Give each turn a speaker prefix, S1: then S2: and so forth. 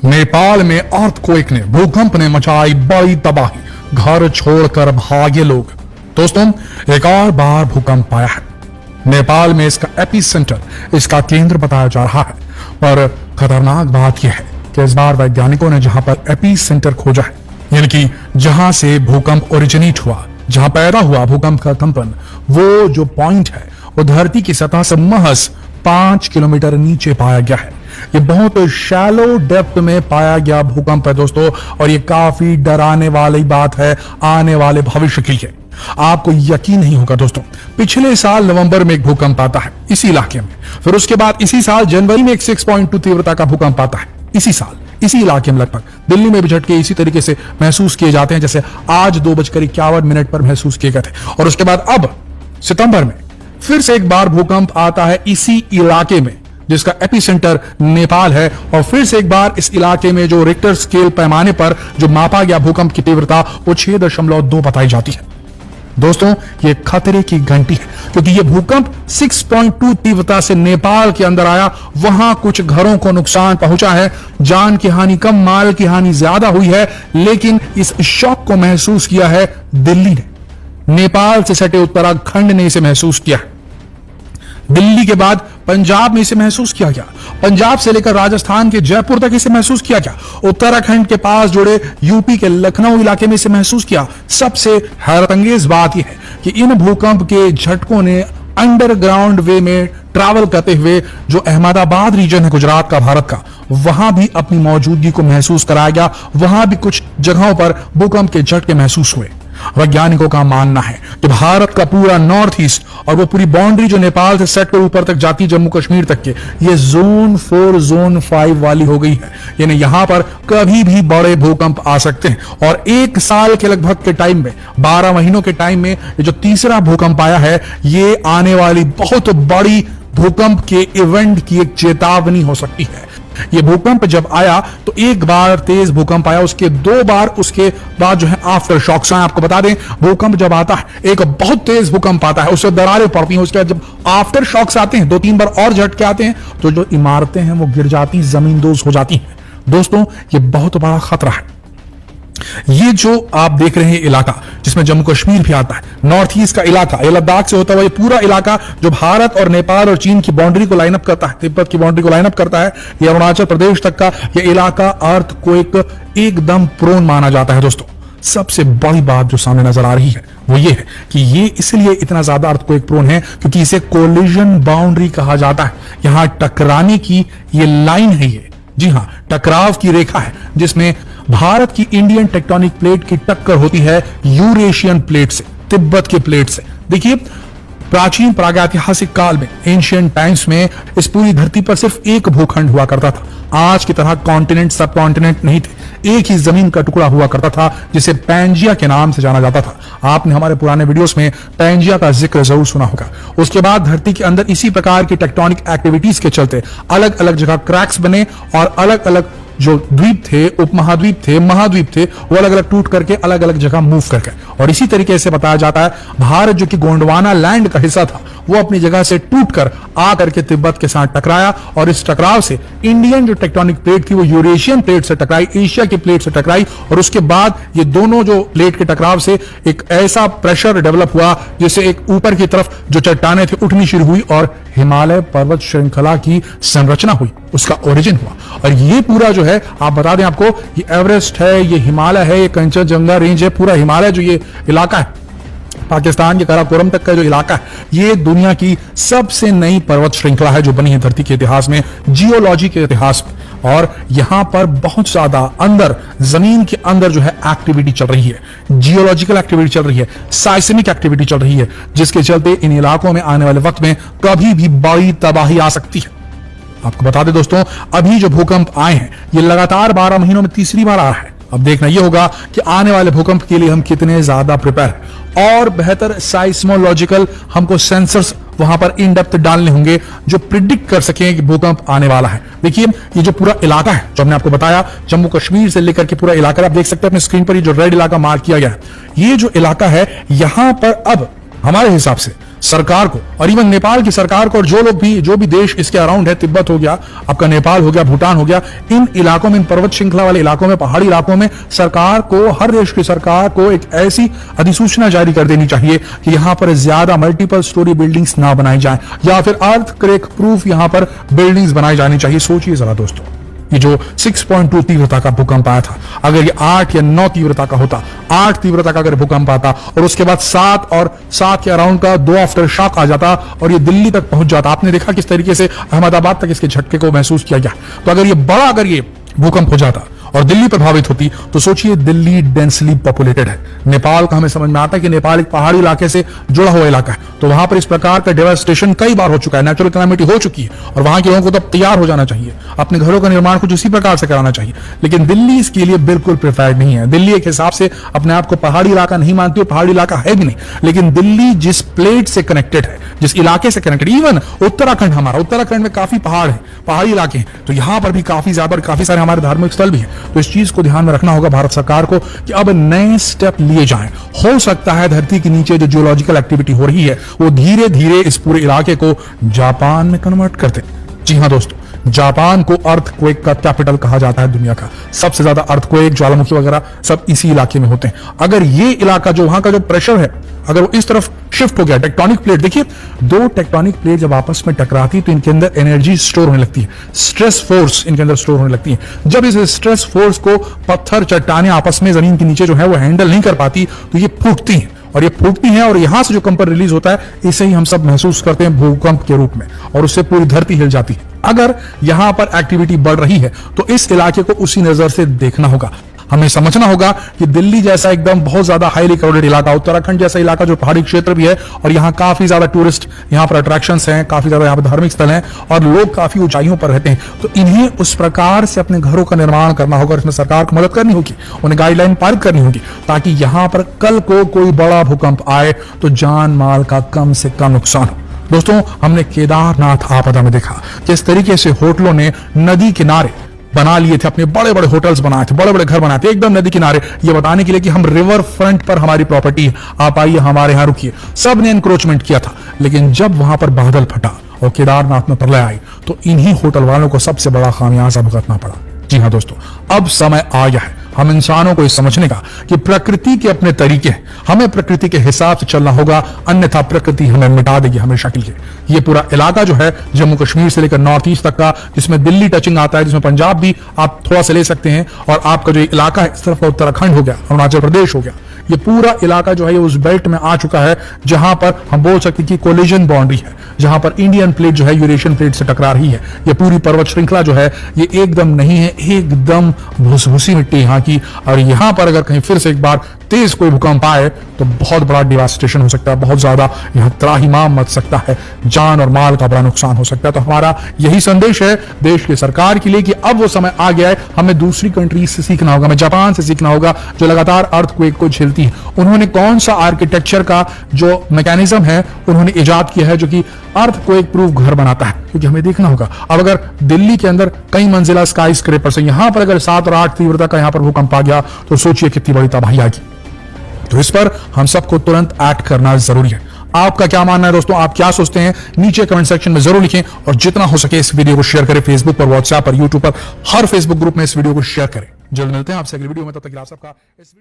S1: नेपाल में अर्थक्वेक ने, भूकंप ने मचाई बड़ी तबाही, घर छोड़कर भागे लोग। दोस्तों, एक और बार भूकंप आया है। नेपाल में इसका एपिसेंटर, इसका केंद्र बताया जा रहा है। पर खतरनाक बात यह है कि इस बार वैज्ञानिकों ने जहां पर एपिसेंटर खोजा है, यानी कि जहां से भूकंप ओरिजिनेट हुआ, जहां पैदा हुआ भूकंप का कंपन, वो जो पॉइंट है वो धरती की सतह से महज 5 किलोमीटर नीचे पाया गया है। ये बहुत शैलो डेप्थ में पाया गया भूकंप है दोस्तों, और ये काफी डराने वाली बात है आने वाले भविष्य के लिए। आपको यकीन नहीं होगा दोस्तों, पिछले साल नवंबर में एक भूकंप आता है इसी इलाके में, फिर उसके बाद इसी साल जनवरी में एक 6.2 तीव्रता का भूकंप आता है इसी साल इसी इलाके में। लगभग दिल्ली में भी झटके इसी तरीके से महसूस किए जाते हैं जैसे आज 2:51 पर महसूस किए गए थे। और उसके बाद अब सितंबर में फिर से एक बार भूकंप आता है इसी इलाके में जिसका एपिसेंटर नेपाल है, और फिर से एक बार इस इलाके में जो रिक्टर स्केल पैमाने पर जो मापा गया भूकंप की तीव्रता वो 6.2 बताई जाती है। दोस्तों, ये खतरे की घंटी है, क्योंकि ये भूकंप 6.2 तीव्रता से नेपाल के अंदर आया। वहां कुछ घरों को नुकसान पहुंचा है, जान की हानि कम, माल की हानि ज्यादा हुई है, लेकिन इस शॉक को महसूस किया है दिल्ली ने, नेपाल से सटे उत्तराखंड ने इसे महसूस किया है। दिल्ली के बाद पंजाब में इसे महसूस किया गया, पंजाब से लेकर राजस्थान के जयपुर तक इसे महसूस किया गया, उत्तराखंड के पास जुड़े यूपी के लखनऊ इलाके में इसे महसूस किया। सबसे हैरतअंगेज बात यह है कि इन भूकंप के झटकों ने अंडरग्राउंड वे में ट्रैवल करते हुए जो अहमदाबाद रीजन है गुजरात का, भारत का, वहां भी अपनी मौजूदगी को महसूस कराया गया। वहां भी कुछ जगहों पर भूकंप के झटके महसूस हुए। वैज्ञानिकों का मानना है कि भारत का पूरा नॉर्थ ईस्ट और वो पूरी बाउंड्री जो नेपाल से सेट कर ऊपर तक जाती जम्मू कश्मीर तक के, ये जोन 4 जोन 5 वाली हो गई है। यानी यहां पर कभी भी बड़े भूकंप आ सकते हैं। और एक साल के लगभग के टाइम में, 12 महीनों के टाइम में ये जो तीसरा भूकंप आया है, ये आने वाली बहुत बड़ी भूकंप के इवेंट की एक चेतावनी हो सकती है। ये भूकंप जब आया तो एक बार तेज भूकंप आया, उसके 2 बार उसके बाद जो है आफ्टर शॉक्स आए। आपको बता दें, भूकंप जब आता है, एक बहुत तेज भूकंप आता है, उससे दरारें पड़ती हैं, उसके बाद जब आफ्टर शॉक्स आते हैं, 2-3 बार और झटके आते हैं, तो जो इमारतें हैं वो गिर जाती, जमींदोज हो जाती हैं। दोस्तों, ये बहुत बड़ा खतरा है। ये जो आप देख रहे हैं इलाका जिसमें जम्मू कश्मीर भी आता है, नॉर्थ ईस्ट का इलाका, ये लद्दाख से होता हुआ ये पूरा इलाका जो भारत और नेपाल और चीन की बाउंड्री को लाइनअप करता है, तिब्बत की बाउंड्री को लाइनअप करता है, ये अरुणाचल प्रदेश तक का ये इलाका अर्थक्वेक एकदम प्रोन माना जाता है। दोस्तों, सबसे बड़ी बात जो सामने नजर आ रही है वो ये है कि ये इसलिए इतना ज्यादा अर्थक्वेक प्रोन है क्योंकि इसे कोलिजन बाउंड्री कहा जाता है। यहां टकराने की ये लाइन है, ये जी हां, टकराव की रेखा है जिसमें भारत की इंडियन टेक्टोनिक प्लेट की टक्कर होती है यूरेशियन प्लेट से, तिब्बत के प्लेट से। देखिए, प्राचीन प्रागैतिहासिक काल में, एंशिएंट टाइम्स में, इस पूरी धरती पर सिर्फ एक भूखंड हुआ करता था। आज की तरह कॉन्टिनेंट, सब कॉन्टिनेंट नहीं थे। एक ही जमीन का टुकड़ा हुआ करता था जिसे पैंजिया के नाम से जाना जाता था। आपने हमारे पुराने वीडियोस में पैंजिया का जिक्र जरूर सुना होगा। उसके बाद धरती के अंदर इसी प्रकार की टेक्टोनिक एक्टिविटीज के चलते अलग अलग जगह क्रैक्स बने और अलग अलग जो द्वीप थे, उपमहाद्वीप थे, महाद्वीप थे, वो अलग अलग टूट करके अलग अलग जगह मूव करके, और इसी तरीके से बताया जाता है भारत जो कि गोंडवाना लैंड का हिस्सा था, वो अपनी जगह से टूटकर आ करके तिब्बत के साथ टकराया, और इस टकराव से इंडियन जो टेक्टोनिक प्लेट थी वो यूरेशियन प्लेट से टकराई, एशिया की प्लेट से टकराई, और उसके बाद ये दोनों जो प्लेट के टकराव से एक ऐसा प्रेशर डेवलप हुआ जिससे एक ऊपर की तरफ जो चट्टानें थी उठनी शुरू हुई और हिमालय पर्वत श्रृंखला की संरचना हुई, उसका ओरिजिन हुआ। और ये पूरा जो है, आप बता दें आपको, ये एवरेस्ट है, ये हिमालय है, ये कंचनजंगा रेंज है, पूरा हिमालय जो ये इलाका है, पाकिस्तान के काराकोरम तक का जो इलाका है, ये दुनिया की सबसे नई पर्वत श्रृंखला है जो बनी है धरती के इतिहास में, जियोलॉजी के इतिहास में। और यहां पर बहुत ज्यादा अंदर, जमीन के अंदर जो है एक्टिविटी चल रही है, जियोलॉजिकल एक्टिविटी चल रही है, साइस्मिक एक्टिविटी चल रही है, जिसके चलते इन इलाकों में आने वाले वक्त में कभी भी बड़ी तबाही आ सकती है। आपको बता दें दोस्तों, अभी जो भूकंप आए हैं ये लगातार 12 महीनों में तीसरी बार आ रहा है। अब देखना यह होगा कि आने वाले भूकंप के लिए हम कितने ज्यादा प्रिपेयर हैं, और बेहतर साइस्मोलॉजिकल हमको सेंसर्स वहां पर इन डेप्थ डालने होंगे जो प्रिडिक्ट कर सकें कि भूकंप आने वाला है। देखिए, ये जो पूरा इलाका है जो हमने आपको बताया, जम्मू कश्मीर से लेकर के पूरा इलाका, आप देख सकते हैं अपने स्क्रीन पर, ये जो रेड इलाका मार्क किया गया है, ये जो इलाका है, यहां पर अब हमारे हिसाब से सरकार को और इवन नेपाल की सरकार को और जो भी देश इसके अराउंड है, तिब्बत हो गया, आपका नेपाल हो गया, भूटान हो गया, इन इलाकों में, इन पर्वत श्रृंखला वाले इलाकों में, पहाड़ी इलाकों में सरकार को, हर देश की सरकार को एक ऐसी अधिसूचना जारी कर देनी चाहिए कि यहां पर ज्यादा मल्टीपल स्टोरी बिल्डिंग्स ना बनाई जाए या फिर अर्थक्वेक प्रूफ यहां पर बिल्डिंग्स बनाई जानी चाहिए। सोचिए जरा दोस्तों, ये जो 6.2 तीव्रता का भूकंप आया था, अगर ये 8 या 9 तीव्रता का होता, 8 तीव्रता का अगर भूकंप आता और उसके बाद 7 के अराउंड का 2 आफ्टर शॉक आ जाता और ये दिल्ली तक पहुंच जाता, आपने देखा किस तरीके से अहमदाबाद तक इसके झटके को महसूस किया गया। तो अगर ये बड़ा भूकंप हो जाता और दिल्ली प्रभावित होती, तो सोचिए दिल्ली डेंसली पॉपुलेटेड है। नेपाल का हमें समझ में आता है कि नेपाल एक पहाड़ी इलाके से जुड़ा हुआ इलाका है, तो वहां पर इस प्रकार का डेवास्टेशन कई बार हो चुका है, नेचुरल कैलामिटी हो चुकी है और वहां के लोगों को तो तैयार हो जाना चाहिए, अपने घरों का निर्माण कुछ इसी प्रकार से कराना चाहिए। लेकिन दिल्ली इसके लिए बिल्कुल प्रिफेयर्ड नहीं है। दिल्ली एक हिसाब से अपने आप को पहाड़ी इलाका नहीं मानती और पहाड़ी इलाका है भी नहीं, लेकिन दिल्ली जिस प्लेट से कनेक्टेड है, जिस इलाके से कनेक्टेड, इवन उत्तराखंड, हमारा उत्तराखंड में काफी पहाड़ है, पहाड़ी इलाके हैं, तो यहां पर भी काफी ज्यादा काफी सारे हमारे धार्मिक स्थल भी है। तो इस चीज को ध्यान में रखना होगा भारत सरकार को कि अब नए स्टेप लिए जाएं। हो सकता है धरती के नीचे जो जियोलॉजिकल एक्टिविटी हो रही है वो धीरे धीरे इस पूरे इलाके को जापान में कन्वर्ट करते। जी हां दोस्तों, जापान को अर्थक्वेक का कैपिटल कहा जाता है दुनिया का। सबसे ज्यादा अर्थक्वेक, ज्वालामुखी वगैरह सब इसी इलाके में होते हैं। अगर ये इलाका जो वहां का जो प्रेशर है, अगर वो इस तरफ शिफ्ट हो गया, टेक्टोनिक प्लेट, देखिए 2 टेक्टोनिक प्लेट जब आपस में टकराती तो इनके अंदर एनर्जी स्टोर होने लगती है, स्ट्रेस फोर्स इनके अंदर स्टोर होने लगती है। जब इस स्ट्रेस फोर्स को पत्थर, चट्टानें आपस में जमीन के नीचे जो है वो हैंडल नहीं कर पाती, तो ये फूटती हैं और ये फूटती हैं और यहां से जो कंपन रिलीज होता है, इसे ही हम सब महसूस करते हैं भूकंप के रूप में और उससे पूरी धरती हिल जाती है। अगर यहां पर एक्टिविटी बढ़ रही है तो इस इलाके को उसी नजर से देखना होगा। हमें समझना होगा कि दिल्ली जैसा एकदम बहुत ज्यादा हाईली क्राउडेड इलाका, उत्तराखंड जैसा इलाका जो पहाड़ी क्षेत्र भी है और यहाँ काफी ज्यादा टूरिस्ट, यहाँ पर अट्रैक्शंस हैं, काफी ज्यादा यहाँ पर धार्मिक स्थल हैं और लोग काफी ऊंचाइयों पर रहते हैं, तो इन्हें उस प्रकार से अपने घरों का निर्माण करना होगा। इसमें सरकार को मदद करनी होगी, उन्हें गाइडलाइन पारित करनी होगी ताकि यहां पर कल को कोई बड़ा भूकंप आए तो जान माल का कम से कम नुकसान हो। दोस्तों, हमने केदारनाथ आपदा में देखा किस तरीके से होटलों ने नदी किनारे बना लिए थे, अपने बड़े बड़े होटल्स बनाए थे, बड़े बड़े घर बनाए थे एकदम नदी किनारे, ये बताने के लिए कि हम रिवर फ्रंट पर हमारी प्रॉपर्टी है, आप आइए हमारे यहां रुकिए। सब ने एनक्रोचमेंट किया था, लेकिन जब वहां पर बादल फटा और केदारनाथ में प्रलय आई तो इन्हीं होटल वालों को सबसे बड़ा खामियाजा भुगतना पड़ा। जी हां दोस्तों, अब समय आ गया है हम इंसानों को इस समझने का कि प्रकृति के अपने तरीके हैं, हमें प्रकृति के हिसाब से चलना होगा, अन्यथा प्रकृति हमें मिटा देगी हमेशा के लिए। ये पूरा इलाका जो है जम्मू कश्मीर से लेकर नॉर्थ ईस्ट तक का, जिसमें दिल्ली टचिंग आता है, जिसमें पंजाब भी आप थोड़ा सा ले सकते हैं, और आपका जो इलाका है इस तरफ का उत्तराखंड हो गया, अरुणाचल प्रदेश हो गया, ये पूरा इलाका जो है ये उस बेल्ट में आ चुका है जहां पर हम बोल सकते हैं कि कोलिजन बाउंड्री है, जहां पर इंडियन प्लेट जो है यूरेशियन प्लेट से टकरा रही है। ये पूरी पर्वत श्रृंखला जो है ये एकदम नहीं है, एकदम भूसी मिट्टी यहाँ की, और यहां पर अगर कहीं फिर से एक बार तेज कोई भूकंप आए तो बहुत बड़ा डिवास्टेशन हो सकता है, बहुत ज्यादा यहां त्राहिमाम मच सकता है, जान और माल का बड़ा नुकसान हो सकता है। तो हमारा यही संदेश है देश की सरकार के लिए कि अब वो समय आ गया है, हमें दूसरी कंट्रीज से सीखना होगा, हमें जापान से सीखना होगा जो लगातार अर्थक्वेक को झेलती है। उन्होंने कौन सा आर्किटेक्चर का जो मैकेनिज्म है उन्होंने इजाद किया है जो कि अर्थक्वेक प्रूफ घर बनाता है, क्योंकि हमें देखना होगा अब अगर दिल्ली के अंदर कई मंजिला स्काई स्क्रेपर्स है, यहां पर अगर 7 और 8 तीव्रता का यहां पर भूकंप आ गया तो सोचिए कितनी बड़ी तबाही आएगी। तो इस पर हम सबको तुरंत एक्ट करना जरूरी है। आपका क्या मानना है दोस्तों, आप क्या सोचते हैं, नीचे कमेंट सेक्शन में जरूर लिखें और जितना हो सके इस वीडियो को शेयर करें, फेसबुक पर, व्हाट्सएप पर, यूट्यूब पर, हर फेसबुक ग्रुप में इस वीडियो को शेयर करें। जल्द मिलते हैं आपसे अगली वीडियो में, तब तक आप सबका इस वीडियो